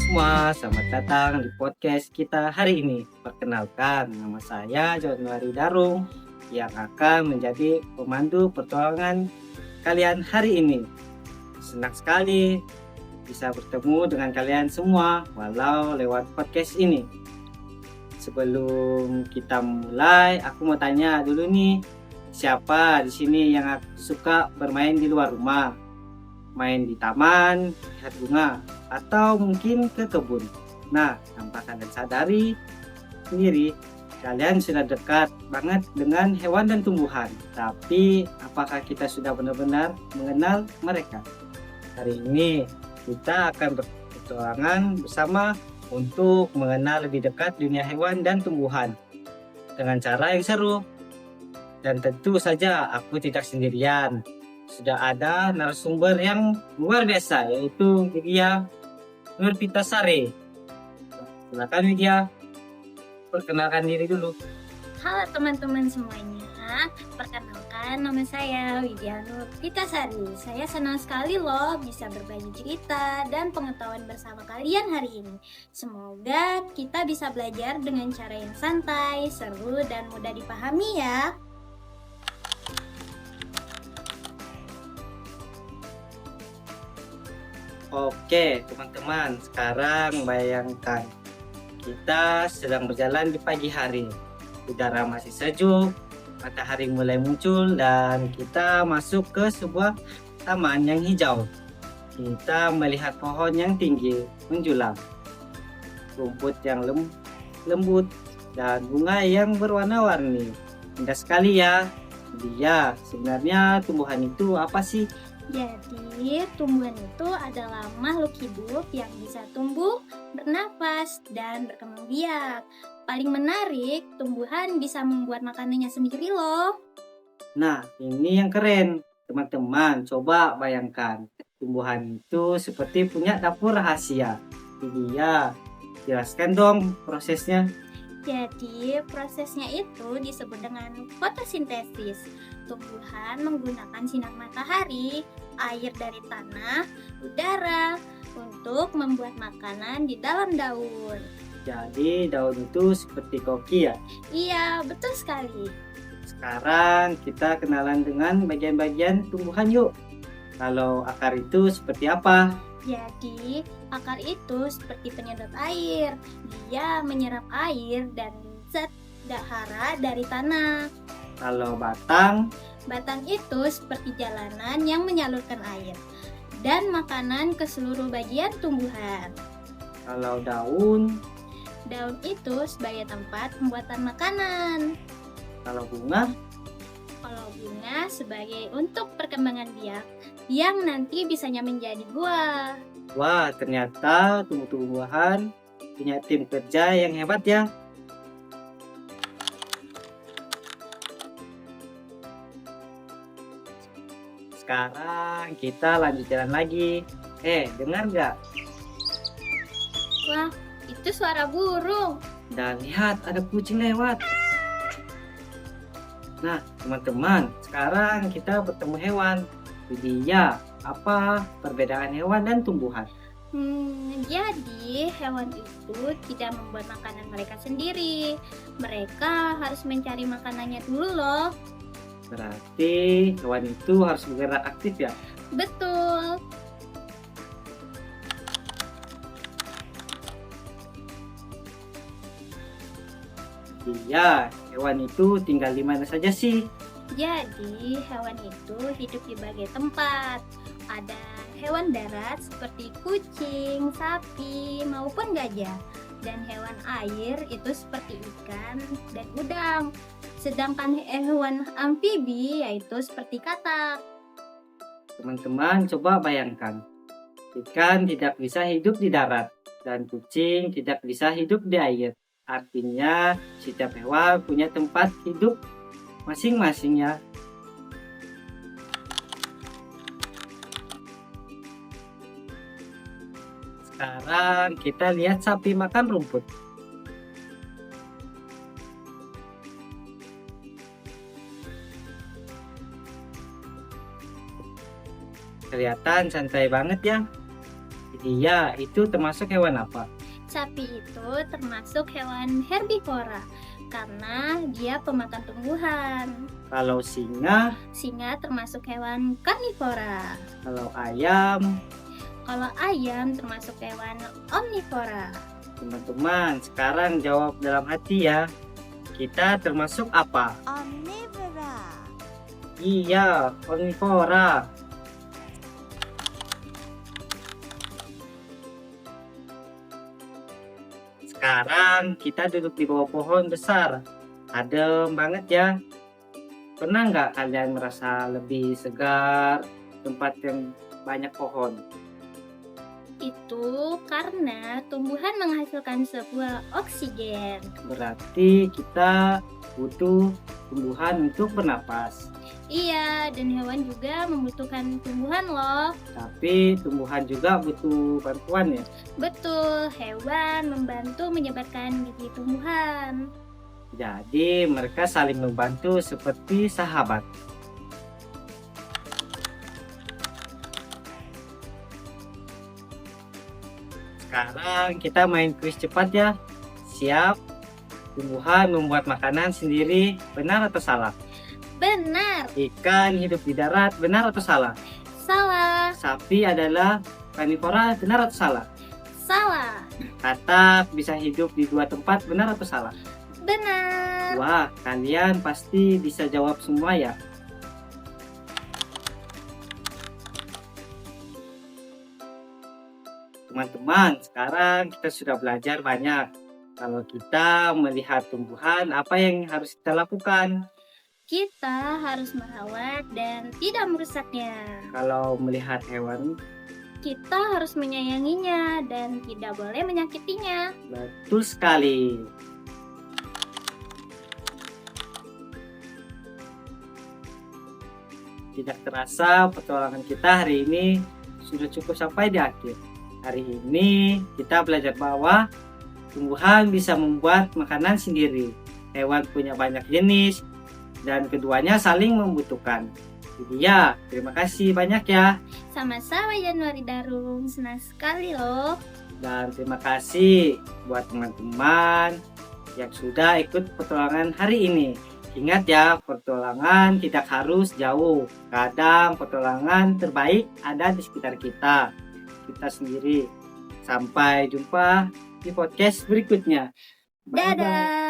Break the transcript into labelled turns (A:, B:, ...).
A: semua, selamat datang di podcast kita hari ini. Perkenalkan, nama saya Januari Darung yang akan menjadi pemandu petualangan kalian hari ini. Senang sekali bisa bertemu dengan kalian semua walau lewat podcast ini. Sebelum kita mulai, aku mau tanya dulu nih, siapa di sini yang suka bermain di luar rumah? Main di taman, lihat bunga, atau mungkin ke kebun. Nah, tanpa kalian sadari sendiri, kalian sudah dekat banget dengan hewan dan tumbuhan. Tapi, apakah kita sudah benar-benar mengenal mereka? Hari ini, kita akan berpetualangan bersama untuk mengenal lebih dekat dunia hewan dan tumbuhan dengan cara yang seru. Dan tentu saja aku tidak sendirian. Sudah ada narasumber yang luar biasa, yaitu Widya Nurpitasari. Silakan Widya, perkenalkan diri dulu.
B: Halo teman-teman semuanya, perkenalkan nama saya Widya Nurpitasari. Saya senang sekali loh bisa berbagi cerita dan pengetahuan bersama kalian hari ini. Semoga kita bisa belajar dengan cara yang santai, seru, dan mudah dipahami ya.
A: Oke teman-teman, sekarang bayangkan kita sedang berjalan di pagi hari. Udara masih sejuk, matahari mulai muncul dan kita masuk ke sebuah taman yang hijau. Kita melihat pohon yang tinggi menjulang, rumput yang lembut dan bunga yang berwarna-warni. Indah sekali ya. Dia sebenarnya tumbuhan itu apa sih?
B: Jadi, tumbuhan itu adalah makhluk hidup yang bisa tumbuh, bernafas, dan berkembang biak. Paling menarik, tumbuhan bisa membuat makanannya sendiri loh.
A: Nah, ini yang keren. Teman-teman, coba bayangkan. Tumbuhan itu seperti punya dapur rahasia. Dia, jelaskan dong prosesnya.
B: Jadi, prosesnya itu disebut dengan fotosintesis. Tumbuhan menggunakan sinar matahari, air dari tanah, udara untuk membuat makanan di dalam daun.
A: Jadi, daun itu seperti koki ya.
B: Iya, betul sekali.
A: Sekarang kita kenalan dengan bagian-bagian tumbuhan yuk. Kalau akar itu seperti apa?
B: Jadi, akar itu seperti penyedot air. Dia menyerap air dan zat dahara dari tanah.
A: Kalau batang,
B: Batang itu seperti jalanan yang menyalurkan air dan makanan ke seluruh bagian tumbuhan.
A: kalau daun,
B: Daun itu sebagai tempat pembuatan makanan.
A: kalau bunga,
B: Kalau bunga sebagai untuk perkembangan biak yang nanti bisanya menjadi buah.
A: wah ternyata tumbuh-tumbuhan punya tim kerja yang hebat ya. Sekarang kita lanjut jalan lagi. Dengar nggak?
B: Wah, itu suara burung.
A: Dan lihat ada kucing lewat. Nah teman-teman, sekarang kita bertemu hewan. Dia apa perbedaan hewan dan tumbuhan?
B: Jadi hewan itu tidak membuat makanan mereka sendiri. Mereka harus mencari makanannya dulu loh.
A: Berarti hewan itu harus bergerak aktif ya.
B: Betul.
A: Iya, hewan itu tinggal di mana saja sih?
B: Jadi hewan itu hidup di berbagai tempat. Ada hewan darat seperti kucing, sapi, maupun gajah. Dan hewan air itu seperti ikan dan udang. Sedangkan hewan amfibi yaitu seperti katak.
A: Teman-teman coba bayangkan. Ikan tidak bisa hidup di darat dan kucing tidak bisa hidup di air. Artinya setiap hewan punya tempat hidup masing-masing ya. Sekarang kita lihat sapi makan rumput. Kelihatan santai banget ya. Iya, itu termasuk hewan apa?
B: Sapi itu termasuk hewan herbivora karena dia pemakan tumbuhan.
A: Kalau singa,
B: Singa termasuk hewan karnivora.
A: kalau ayam.
B: Kalau ayam termasuk hewan omnivora.
A: Teman-teman, sekarang jawab dalam hati ya. Kita termasuk apa?
C: Omnivora.
A: Iya, omnivora. Sekarang kita duduk di bawah pohon besar. Adem banget ya. Pernah nggak kalian merasa lebih segar tempat yang banyak pohon?
B: Itu karena tumbuhan menghasilkan sebuah oksigen.
A: Berarti kita butuh tumbuhan untuk bernapas.
B: Iya, dan hewan juga membutuhkan tumbuhan loh.
A: Tapi tumbuhan juga butuh bantuan ya.
B: Betul, hewan membantu menyebarkan biji tumbuhan.
A: Jadi mereka saling membantu seperti sahabat. Sekarang kita main kuis cepat ya. Siap? Tumbuhan membuat makanan sendiri, benar atau salah?
B: Benar,
A: Ikan hidup di darat, benar atau salah?
B: salah,
A: Sapi adalah karnivora, benar atau salah?
B: salah,
A: Katak bisa hidup di dua tempat, benar atau salah?
B: benar.
A: Wah, kalian pasti bisa jawab semua ya. Teman-teman, sekarang kita sudah belajar banyak. Kalau kita melihat tumbuhan, apa yang harus kita lakukan?
B: Kita harus merawat dan tidak merusaknya.
A: Kalau melihat hewan,
B: Kita harus menyayanginya dan tidak boleh menyakitinya.
A: betul sekali. Tidak terasa petualangan kita hari ini sudah cukup sampai di akhir. Hari ini kita belajar bahwa tumbuhan bisa membuat makanan sendiri. Hewan punya banyak jenis dan keduanya saling membutuhkan. Jadi ya, terima kasih banyak ya.
B: Sama-sama Januari Darum, senang sekali loh.
A: Dan terima kasih buat teman-teman yang sudah ikut petualangan hari ini. Ingat ya, petualangan tidak harus jauh. Kadang petualangan terbaik ada di sekitar kita sendiri. Sampai jumpa di podcast berikutnya. Bye-bye.
B: Dadah!